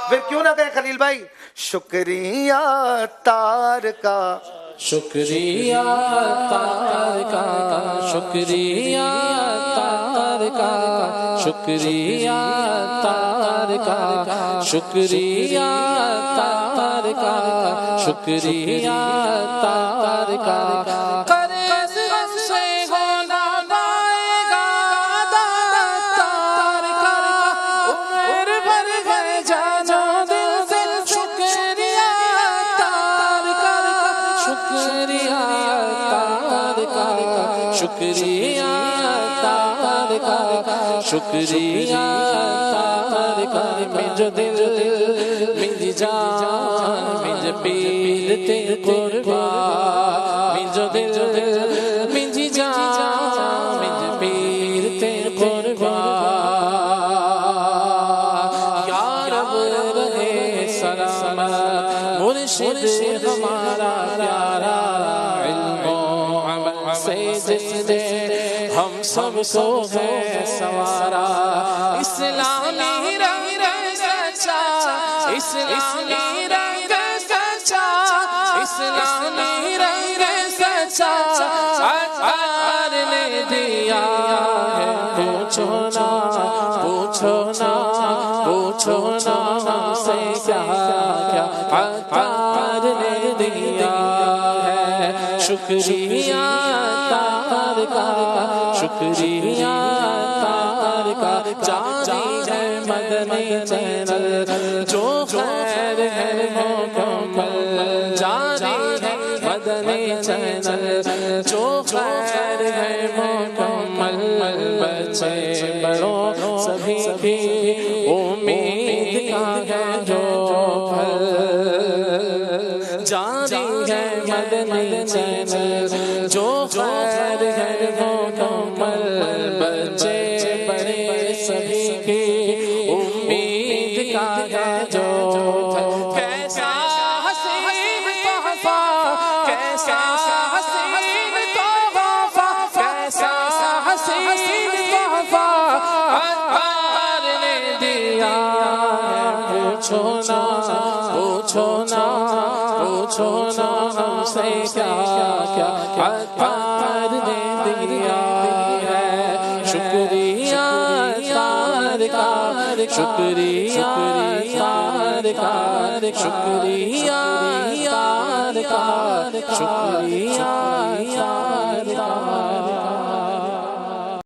پھر کیوں نہ کہیں خلیل بھائی شکریہ تار کا، شکریہ تار کا، شکریہ تار کا، شکریہ تار کا، شکریہ تار کا، شکریہ تار کا، قرض ہم سے ہونا پائے گا تار کا، عمر بھر گئے جانو دل سے شکریہ تار کا، شکریہ تار کا، شکریہ تار کا، شکریہ تار کا، مجھ دل مجھ جان مجھ پیر تیرے قربان، مجھ دل مجھ جان مجھ پیر تیرے قربان، یا رب رہے سلامت مرشد ہمارا پیارا، علم و عمل سے جس نے ہم سب کو ہے سوارا، اسلامی رنگ سچا، اسلامی رنگ سچا، اسلامی رنگ سچا عطار نے دیا ہے، پوچھو نا پوچھو نا پوچھو نا ہم سے کیا کیا عطار نے دیا ہے، شکریہ تار کا، شکریہ تار کا، جاری ہے مدنی چینل جو خیر ہے مکمل، جاری ہے مدنی چینل جو خیر ہے مکمل، بچے بڑوں سبھی کی امید کا ہے جو پھل، جاری ہے مدنی چینل جو خیر ہے مکمل، بچے بڑے سبھی کی امید کا ہے جو پھل، کیسا حسین تحفہ، کیسا حسین تحفہ، کیسا حسین تحفہ عطار نے دیا ہے، پوچھو نا پوچھو نا پوچھو نا ہم سے کیا کیا عطار نے دیا ہے، شکریہ تار کا، شکریہ تار کا، شکریہ تار کا، شکریہ تار کا۔